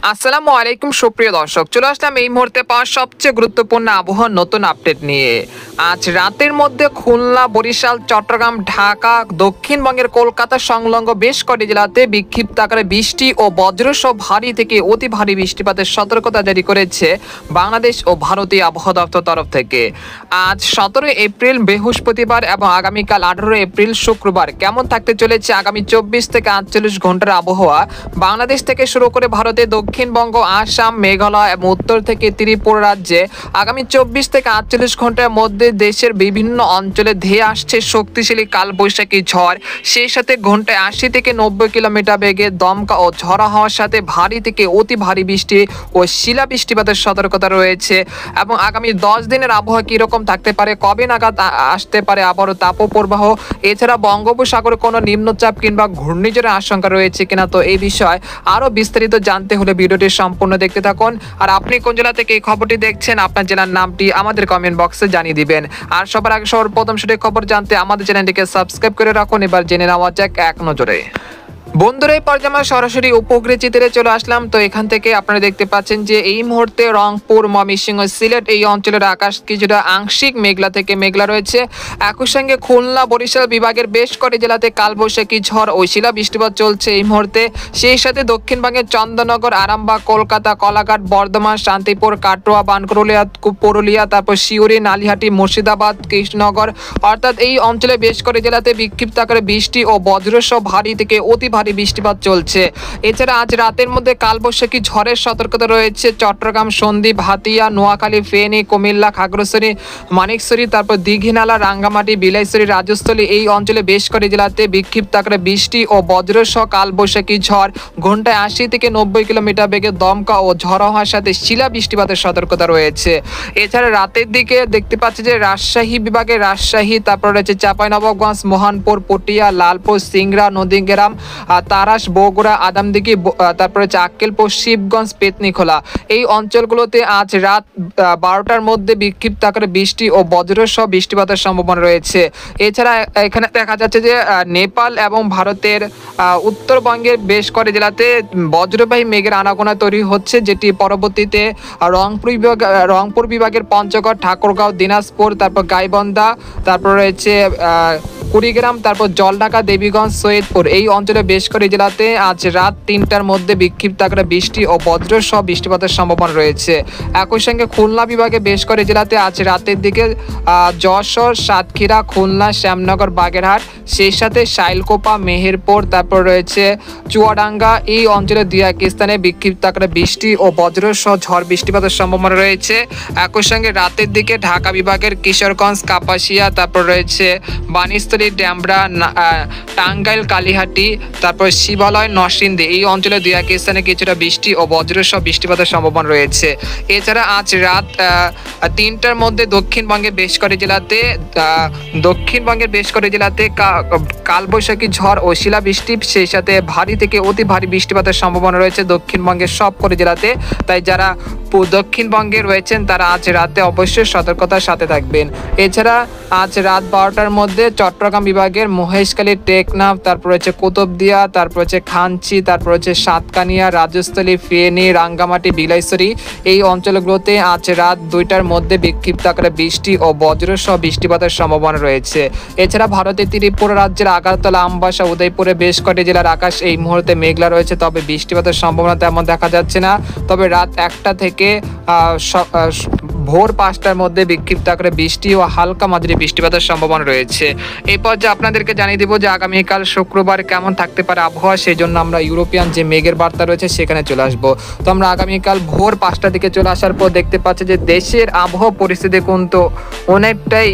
আসসালামু আলাইকুম সুপ্রিয় দর্শক, চলে আসলাম এই মুহূর্তে পাওয়া সবচেয়ে গুরুত্বপূর্ণ আবহাওয়ার নতুন আপডেট নিয়ে। আজ রাতের মধ্যে খুলনা, বরিশাল, চট্টগ্রাম, ঢাকা, দক্ষিণবঙ্গের কলকাতা সংলগ্ন বেশ কটি জেলাতে বিক্ষিপ্ত আকারে বৃষ্টি ও বজ্রসহ ভারী থেকে অতি ভারী বৃষ্টিপাতের সতর্কতা জারি করেছে বাংলাদেশ ও ভারতীয় আবহাওয়া দপ্তর তরফ থেকে। আজ 17 এপ্রিল বৃহস্পতিবার এবং আগামীকাল 18 এপ্রিল শুক্রবার কেমন থাকতে চলেছে আগামী 24 থেকে 48 ঘন্টার আবহাওয়া বাংলাদেশ থেকে শুরু করে ভারতের দক্ষিণবঙ্গ, আসাম, মেঘালয় এবং উত্তর থেকে ত্রিপুরা রাজ্যে আগামী 24 থেকে 48 ঘন্টার মধ্যে দেশের বিভিন্ন অঞ্চলে ধেয়ে আসছে শক্তিশালী কালবৈশাখী ঝড়। সেই সাথে ঘন্টায় 80 থেকে 90 কিলোমিটার বেগে দমকা ও ঝড়ো হওয়ার সাথে ভারী থেকে অতি ভারী বৃষ্টি ও শিলা বৃষ্টিপাতের সতর্কতা রয়েছে। এবং আগামী 10 দিনের আবহাওয়া কীরকম থাকতে পারে, কবে নাগাদ আসতে পারে আবারও তাপপ্রবাহ, এছাড়া বঙ্গোপসাগরে কোনো নিম্নচাপ কিংবা ঘূর্ণিঝড়ের আশঙ্কা রয়েছে কিনা, তো এই বিষয়ে আরও বিস্তারিত জানতে হলে ভিডিওটি সম্পূর্ণ দেখতে থাকুন। আর আপনি কোন জেলা থেকে এই খবরটি দেখছেন, আপনার জেলার নামটি আমাদের কমেন্ট বক্সে জানিয়ে দিবেন। আর সবার আগে সর্বপ্রথম সঠিক খবর জানতে আমাদের চ্যানেলটিকে সাবস্ক্রাইব করে রাখুন। এবার জেনে নেওয়া যাক এক নজরে। বন্ধুরা, এই পর্যায়ে আমরা সরাসরি উপগ্রহ চিত্রে চলে আসলাম। তো এখান থেকে আপনারা দেখতে পাচ্ছেন যে এই মুহূর্তে রংপুর, ময়মনসিংহ, সিলেট এই অঞ্চলের আকাশ কিছুটা আংশিক মেঘলা থেকে মেঘলা রয়েছে। একই সঙ্গে খুলনা, বরিশাল বিভাগের বেশ কটি জেলাতে কালবৈশাখী ঝড় ও শিলা বৃষ্টিপাত চলছে এই মুহূর্তে। সেই সাথে দক্ষিণবঙ্গের চন্দননগর, আরামবাগ, কলকাতা, কলাঘাট, বর্ধমান, শান্তিপুর, কাটোয়া, বানকুরুলিয়া, পুরুলিয়া, তারপর শিউরি, নালিহাটি, মুর্শিদাবাদ, কৃষ্ণনগর অর্থাৎ এই অঞ্চলে বেশ কটি জেলাতে বিক্ষিপ্ত আকারে বৃষ্টি ও বজ্রসহ ভারী থেকে অতি ভারী বৃষ্টিপাত চলছে। এছাড়া আজ রাতের মধ্যে কালবৈশাখী ঝড়ের সতর্কতা রয়েছে চট্টগ্রাম, সন্দ্বীপ, হাতিয়া, নোয়াখালী, ফেনী, কুমিল্লা, খাগড়াছড়ি, মানিকছড়ি, তারপর দীঘিনালা, রাঙ্গামাটি, বিলাইছড়ি, রাজস্থলী এই অঞ্চলে বেশ কটি জেলাতে বিক্ষিপ্ত আকারে বৃষ্টি ও বজ্রসহ কালবৈশাখী ঝড় ঘন্টায় 80 থেকে 90 কিলোমিটার বেগে দমকা ও ঝড় হওয়ার সাথে শিলা বৃষ্টিপাতের সতর্কতা রয়েছে। এছাড়া রাতের দিকে দেখতে পাচ্ছি যে রাজশাহী বিভাগে রাজশাহী, তারপর রয়েছে চাঁপাইনবাবগঞ্জ, মোহনপুর, পটিয়া, লালপুর, সিংড়া, নদীগ্রাম, তারাস, বগুড়া, আদামদিঘি, তারপরে আক্কেলপুর, শিবগঞ্জ, পেতনিখোলা এই অঞ্চলগুলোতে আজ রাত 12টার মধ্যে বিক্ষিপ্ত আকারে বৃষ্টি ও বজ্রসহ বৃষ্টিপাতের সম্ভাবনা রয়েছে। এছাড়া এখানে দেখা যাচ্ছে যে নেপাল এবং ভারতের উত্তরবঙ্গের বেশ কটি জেলাতে বজ্রবাহী মেঘের আনাগোনা তৈরি হচ্ছে, যেটি পরবর্তীতে রংপুর বিভাগের পঞ্চগড়, ঠাকুরগাঁও, দিনাজপুর, তারপর গাইবান্ধা, তারপর রয়েছে কুড়িগ্রাম, তারপর জলঢাকা, দেবীগঞ্জ, সৈয়দপুর এই অঞ্চলে বেশ কটি জেলাতে আজ রাত 3টার মধ্যে বিক্ষিপ্ত আকারে বৃষ্টি ও বজ্রসহ বৃষ্টিপাতের সম্ভাবনা রয়েছে। একই সঙ্গে খুলনা বিভাগে বেশ কটি জেলাতে আজ রাতের দিকে যশোর, সাতক্ষীরা, খুলনা, শ্যামনগর, বাগেরহাট, সেই সাথে শাইলকোপা, মেহেরপুর, তারপর রয়েছে চুয়াডাঙ্গা এই অঞ্চলে দুই এক স্থানে বিক্ষিপ্ত আকারে বৃষ্টি ও বজ্রসহ ঝড় বৃষ্টিপাতের সম্ভাবনা রয়েছে। একই সঙ্গে রাতের দিকে ঢাকা বিভাগের কিশোরগঞ্জ, কাপাসিয়া, তারপর রয়েছে বানিস্থলী, ড্যামরা, টাঙ্গাইল, কালিহাটি, তারপর শিবালয়, নরসিংদী এই অঞ্চলে দুই এক স্থানে কিছুটা বৃষ্টি ও বজ্রসহ বৃষ্টিপাতের সম্ভাবনা রয়েছে। এছাড়া আজ রাত 3টার মধ্যে দক্ষিণবঙ্গের বেশ কটি জেলাতে কালবৈশাখী ঝড় ও শিলাবৃষ্টি, সেই সাথে ভারী থেকে অতি ভারী বৃষ্টিপাতের সম্ভাবনা রয়েছে দক্ষিণবঙ্গের সবকটি জেলাতে। তাই যারা দক্ষিণবঙ্গে রয়েছেন তারা আজ রাতে অবশ্যই সতর্কতার সাথে থাকবেন। এছাড়া আজ রাত 12টার মধ্যে চট্টগ্রাম বিভাগের মহেশখালী, টেকনাফ, তারপর হচ্ছে কুতুবদিয়া, তারপর হচ্ছে খানচি, তারপর হচ্ছে সাতকানিয়া, রাজস্থলী, ফেনী, রাঙ্গামাটি, বিলাইছড়ি এই অঞ্চলগুলোতে আজ রাত 2টার মধ্যে বিক্ষিপ্ত আকারে বৃষ্টি ও বজ্রসহ বৃষ্টিপাতের সম্ভাবনা রয়েছে। এছাড়া ভারতের ত্রিপুরা রাজ্যের আগারতলা, আমবাসা, উদয়পুরে বেশ কটি জেলার আকাশ এই মুহূর্তে মেঘলা রয়েছে, তবে বৃষ্টিপাতের সম্ভাবনা তেমন দেখা যাচ্ছে না। তবে রাত 1টা থেকে ভোর 5টার মধ্যে বিক্ষিপ্ত আকারে বৃষ্টি ও হালকা মাঝারি বৃষ্টিপাতের সম্ভাবনা রয়েছে। এই পর্যায়ে আপনাদেরকে জানিয়ে দেবো যে আগামীকাল শুক্রবার কেমন থাকতে পারে আবহাওয়া, সেই জন্য আমরা ইউরোপিয়ান যে মেঘের বার্তা রয়েছে সেখানে চলে আসবো। তো আমরা আগামীকাল ভোর 5টার দিকে চলে আসার পর দেখতে পাচ্ছি যে দেশের আবহাওয়া পরিস্থিতি কিন্তু অনেকটাই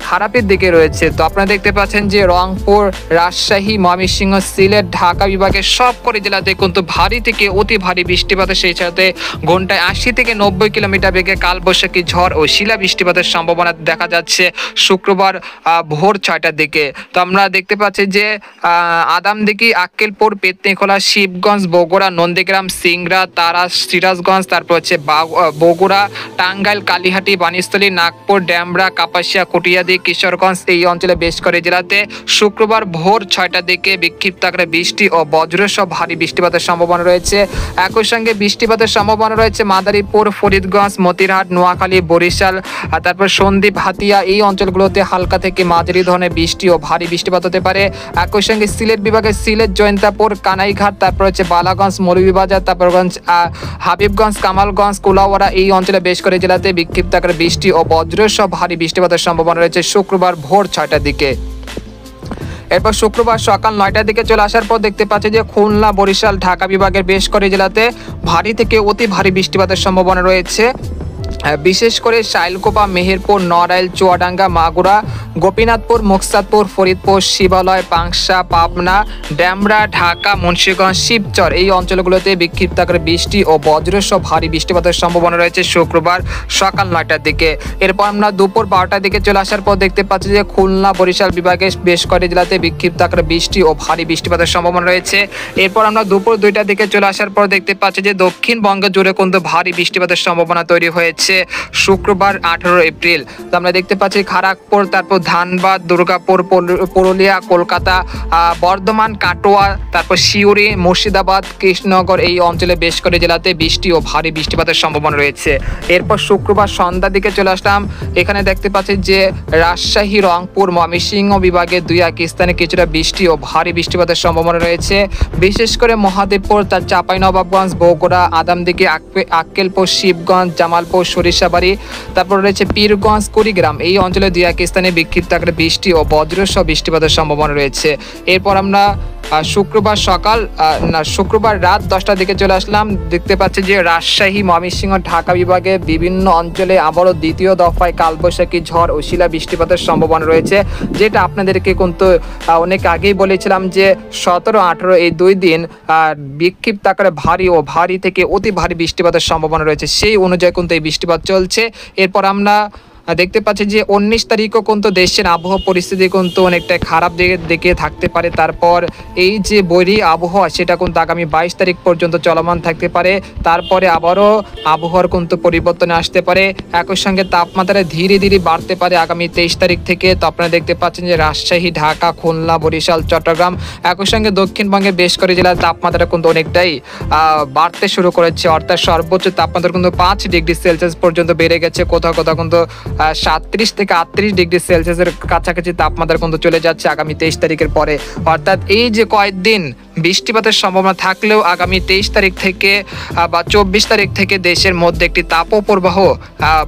খারাপের দিকে রয়েছে। তো আপনারা দেখতে পাচ্ছেন যে রংপুর, রাজশাহী, ময়মনসিংহ, সিলেট, ঢাকা বিভাগের সবকটি জেলাতে কিন্তু ভারী থেকে অতি ভারী বৃষ্টিপাতের সেই সাথে ঘন্টায় 80 থেকে 90 কিলোমিটার বেগে কালবৈশাখী কালবৈশাখী ঝড় ও শিলা বৃষ্টিপাতের সম্ভাবনা দেখা যাচ্ছে শুক্রবার ভোর 6টার দিকে। তো আমরা দেখতে পাচ্ছি যে আদামদিঘি, আক্কেলপুর, পেত্নীখোলা, শিবগঞ্জ, বগুড়া, নন্দীগ্রাম, সিংড়া, তারা, সিরাজগঞ্জ, তারপর হচ্ছে বগুড়া, টাঙ্গাইল, কালীহাটি, বানিস্থলী, নাগপুর, ড্যামরা, কাপাসিয়া, কটিয়াদি, কিশোরগঞ্জ এই অঞ্চলে বেশ করে জেলাতে শুক্রবার ভোর 6টার দিকে বিক্ষিপ্ত আকারে বৃষ্টি ও বজ্রসহ ভারী বৃষ্টিপাতের সম্ভাবনা রয়েছে। একই সঙ্গে বৃষ্টিপাতের সম্ভাবনা রয়েছে মাদারীপুর, ফরিদগঞ্জ, মতিরহাট, নোয়াখালী, বরিশাল, তারপর সন্দ্বীপ, হাতিয়া এই অঞ্চলগুলোতে হালকা থেকে মাঝারি ধরনের বৃষ্টি ও ভারী বৃষ্টিপাত হতে পারে। একই সঙ্গে সিলেট বিভাগের সিলেট, জয়ন্তাপুর, কানাইঘাট, তারপর হচ্ছে বালাগঞ্জ, মৌলভীবাজার, তারপরগঞ্জ, হাবিবগঞ্জ, কামালগঞ্জ, কুলাউড়া এই অঞ্চলে বেশ করে জেলাতে বিক্ষিপ্ত আকারে বৃষ্টি ও বজ্রসহ ভারী বৃষ্টিপাতের সম্ভাবনা রয়েছে শুক্রবার ভোর 6টার দিকে। এরপর শুক্রবার সকাল 9টার দিকে চলে আসার পর দেখতে পাচ্ছি যে খুলনা, বরিশাল, ঢাকা বিভাগের বেশ করে জেলাতে ভারী থেকে অতি ভারী বৃষ্টিপাতের সম্ভাবনা রয়েছে। বিশেষ করে শাইলকোপা, মেহেরপুর, নড়াইল, চুয়াডাঙ্গা, মাগুরা, গোপীনাথপুর, মুকসাদপুর, ফরিদপুর, শিবালয়, পাংশা, পাবনা, ড্যামরা, ঢাকা, মুন্সিগঞ্জ, শিবচর এই অঞ্চলগুলোতে বিক্ষিপ্ত আকারে বৃষ্টি ও বজ্রসহ ভারী বৃষ্টিপাতের সম্ভাবনা রয়েছে শুক্রবার সকাল 9টার দিকে। এরপর আমরা দুপুর 12টার দিকে চলে আসার পর দেখতে পাচ্ছি যে খুলনা, বরিশাল বিভাগে বেশ কয়েকটি জেলাতে বিক্ষিপ্ত আকারে বৃষ্টি ও ভারী বৃষ্টিপাতের সম্ভাবনা রয়েছে। এরপর আমরা দুপুর 2টার দিকে চলে আসার পর দেখতে পাচ্ছি যে দক্ষিণবঙ্গ জুড়ে কিন্তু ভারী বৃষ্টিপাতের সম্ভাবনা তৈরি হয়েছে শুক্রবার 18 এপ্রিল। তো আমরা দেখতে পাচ্ছি খড়গপুর, তারপর ধানবাদ, দুর্গাপুর, পুরুলিয়া, কলকাতা, বর্ধমান, কাটোয়া, তারপর সিউড়ি, মুর্শিদাবাদ, কৃষ্ণনগর এই অঞ্চলে বেশ করে জেলাতে বৃষ্টি ও ভারী বৃষ্টিপাতের সম্ভাবনা রয়েছে। এরপর শুক্রবার সন্ধ্যার দিকে চলে আসলাম, এখানে দেখতে পাচ্ছি যে রাজশাহী, রংপুর, ময়মনসিংহ বিভাগে 2-1 স্থানে কিছুটা বৃষ্টি ও ভারী বৃষ্টিপাতের সম্ভাবনা রয়েছে। বিশেষ করে মহাদেবপুর, তার চাঁপাইনবাবগঞ্জ, বগুড়া, আদামদিঘি, আক্কেলপুর, শিবগঞ্জ, জামালপুর, সরিষাবাড়ি, তারপর রয়েছে পীরগঞ্জ, কুড়িগ্রাম এই অঞ্চলে 2-1 স্থানে বিক্ষিপ্ত আকারে বৃষ্টি ও বজ্রসহ বৃষ্টিপাতের সম্ভাবনা রয়েছে। এরপর আমরা শুক্রবার রাত 10টার দিকে চলে আসলাম, দেখতে পাচ্ছি যে রাজশাহী, ময়মনসিংহ, ঢাকা বিভাগে বিভিন্ন অঞ্চলে আবারও দ্বিতীয় দফায় কালবৈশাখী ঝড় ও শিলা বৃষ্টিপাতের সম্ভাবনা রয়েছে, যেটা আপনাদেরকে কিন্তু অনেক আগেই বলেছিলাম যে 17-18 এই 2 দিন বিক্ষিপ্ত আকারে ভারী থেকে অতি ভারী বৃষ্টিপাতের সম্ভাবনা রয়েছে। সেই অনুযায়ী কিন্তু এই বৃষ্টিপাত চলছে। এরপর আমরা দেখতে পাচ্ছি যে 19 তারিখও কিন্তু দেশের আবহাওয়া পরিস্থিতি কিন্তু অনেকটা খারাপ দিকে থাকতে পারে। তারপর এই যে বৈরী আবহাওয়া সেটা কিন্তু আগামী 22 তারিখ পর্যন্ত চলমান থাকতে পারে। তারপরে আবারও আবহাওয়ার কিন্তু পরিবর্তনে আসতে পারে। একই সঙ্গে তাপমাত্রা ধীরে ধীরে বাড়তে পারে আগামী 23 তারিখ থেকে। তো আপনারা দেখতে পাচ্ছেন যে রাজশাহী, ঢাকা, খুলনা, বরিশাল, চট্টগ্রাম, একই সঙ্গে দক্ষিণবঙ্গের বেশ করে জেলার তাপমাত্রা কিন্তু অনেকটাই বাড়তে শুরু করেছে, অর্থাৎ সর্বোচ্চ তাপমাত্রা কিন্তু 5 ডিগ্রি সেলসিয়াস পর্যন্ত বেড়ে গেছে। কোথাও কোথাও কিন্তু 37 থেকে 38 ডিগ্রি সেলসিয়াসের কাছাকাছি তাপমাত্রা কিন্তু চলে যাচ্ছে আগামী 23 তারিখের পরে। অর্থাৎ এই যে কয়েকদিন বৃষ্টিপাতের সম্ভাবনা থাকলেও আগামী 23 তারিখ থেকে বা 24 তারিখ থেকে দেশের মধ্যে একটি তাপপ্রবাহ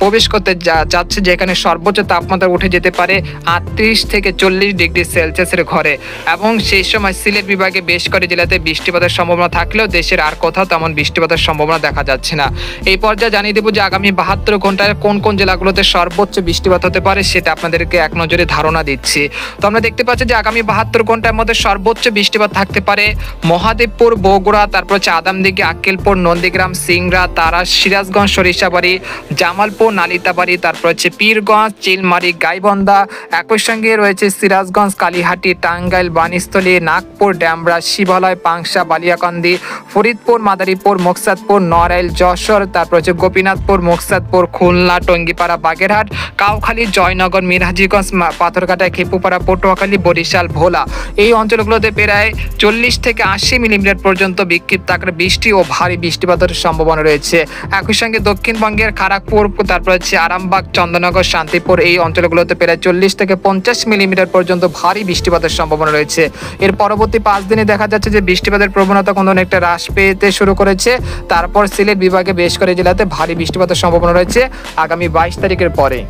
প্রবেশ করতে যাচ্ছে, যেখানে সর্বোচ্চ তাপমাত্রা উঠে যেতে পারে 38 থেকে 40 ডিগ্রি সেলসিয়াসের ঘরে। এবং সেই সময় সিলেট বিভাগে বেশ করে জেলাতে বৃষ্টিপাতের সম্ভাবনা থাকলেও দেশের আর কোথাও তেমন বৃষ্টিপাতের সম্ভাবনা দেখা যাচ্ছে না। এই পর্যায়ে জানিয়ে দেবো যে আগামী 72 ঘন্টায় কোন কোন জেলাগুলোতে সর্বোচ্চ বৃষ্টিপাত হতে পারে সেটা আপনাদেরকে এক নজরে ধারণা দিচ্ছি। তো আমরা দেখতে পাচ্ছি যে আগামী 72 ঘন্টার মধ্যে সর্বোচ্চ বৃষ্টিপাত থাকতে পারে মহাদেবপুর, বগুড়া, তারপর হচ্ছে আদামদিঘি, আক্কেলপুর, নন্দীগ্রাম, সিংড়া, তারা, সিরাজগঞ্জ, সরিষাবাড়ি, জামালপুর, নালিতাবাড়ি, তারপর হচ্ছে পীরগঞ্জ, চিলমারি, গাইবন্ধা, একই সঙ্গে রয়েছে সিরাজগঞ্জ, কালীহাটি, টাঙ্গাইল, বানিস্থলী, নাগপুর, ড্যামরা, শিবালয়, পাংশা, বালিয়াকান্দি, ফরিদপুর, মাদারীপুর, মুকসাদপুর, নড়াইল, যশোর, তারপর হচ্ছে গোপীনাথপুর, মুকসাদপুর, খুলনা, টঙ্গিপাড়া, বাগেরহাট, কাউখালী, জয়নগর, মিরাজীগঞ্জ, পাথরঘাটা, খেপুপাড়া, পটুয়াখালী, বরিশাল, ভোলা এই অঞ্চলগুলোতে প্রায় 40 থেকে 80 মিলিমিটার পর্যন্ত বিক্ষিপ্ত আকারে বৃষ্টি ও ভারী বৃষ্টিপাতের সম্ভাবনা রয়েছে। একই সঙ্গে দক্ষিণবঙ্গের খড়গপুর, তারপর হচ্ছে আরামবাগ, চন্দননগর, শান্তিপুর এই অঞ্চলগুলোতে প্রায় 40 থেকে 50 মিলিমিটার পর্যন্ত ভারী বৃষ্টিপাতের সম্ভাবনা রয়েছে। এর পরবর্তী 5 দিনে দেখা যাচ্ছে যে বৃষ্টিপাতের প্রবণতা কোনো অনেকটা হ্রাস পেতে শুরু করেছে। তারপর সিলেট বিভাগে বেশ করে জেলাতে ভারী বৃষ্টিপাতের সম্ভাবনা রয়েছে আগামী 22 তারিখের পরে।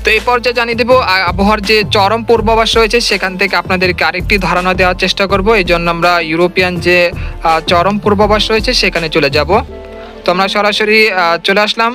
তো এই পর্যায়ে জানিয়ে দেবো আবহাওয়ার যে চরম পূর্বাভাস রয়েছে সেখান থেকে আপনাদেরকে আরেকটি ধারণা দেওয়ার চেষ্টা করব। এই জন্য আমরা ইউরোপিয়ান যে চরম পূর্বাভাস রয়েছে সেখানে চলে যাব। তো আমরা সরাসরি চলে আসলাম।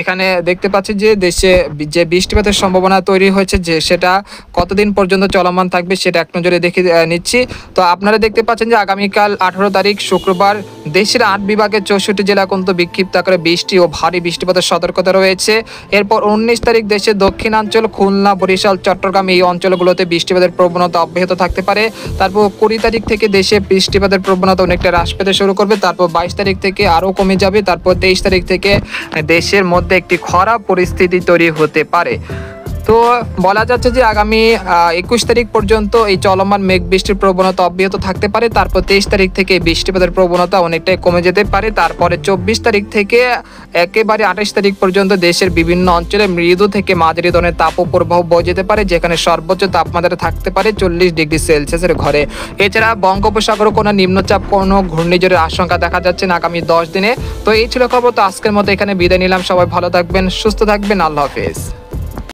এখানে দেখতে পাচ্ছি যে দেশে যে বৃষ্টিপাতের সম্ভাবনা তৈরি হয়েছে যে সেটা কতদিন পর্যন্ত চলমান থাকবে সেটা এক নজরে দেখে নিচ্ছি। তো আপনারা দেখতে পাচ্ছেন যে আগামীকাল 18 তারিখ শুক্রবার দেশের 8 বিভাগের 64 জেলা কিন্তু বিক্ষিপ্ত আকারে বৃষ্টি ও ভারী বৃষ্টিপাতের সতর্কতা রয়েছে। এরপর 19 তারিখ দেশের দক্ষিণাঞ্চল খুলনা, বরিশাল, চট্টগ্রাম এই অঞ্চলগুলোতে বৃষ্টিপাতের প্রবণতা অব্যাহত থাকতে পারে। তারপর 20 তারিখ থেকে দেশে বৃষ্টিপাতের প্রবণতা অনেকটা হ্রাস পেতে শুরু করবে। তারপর 22 তারিখ থেকে আরও কমে যাবে। তারপর 23 তারিখ থেকে দেশের মধ্যে একটি খরা পরিস্থিতি তৈরি হতে পারে। তো বলা যাচ্ছে যে আগামী 21 তারিখ পর্যন্ত এই চলমান মেঘ বৃষ্টির প্রবণতা অব্যাহত থাকতে পারে। তারপর 23 তারিখ থেকে বৃষ্টিপাতের প্রবণতা অনেকটাই কমে যেতে পারে। তারপরে 24 তারিখ থেকে একেবারে 28 তারিখ পর্যন্ত দেশের বিভিন্ন অঞ্চলে মৃদু থেকে মাঝারি ধরনের তাপপ্রবাহ বয়ে যেতে পারে, যেখানে সর্বোচ্চ তাপমাত্রা থাকতে পারে 40 ডিগ্রি সেলসিয়াসের ঘরে। এছাড়া বঙ্গোপসাগরে কোনো নিম্নচাপ, কোনো ঘূর্ণিঝড়ের আশঙ্কা দেখা যাচ্ছে না আগামী 10 দিনে। তো এই ছিল খবর। তো আজকের মতো এখানে বিদায় নিলাম। সবাই ভালো থাকবেন, সুস্থ থাকবেন। আল্লাহ হাফেজ।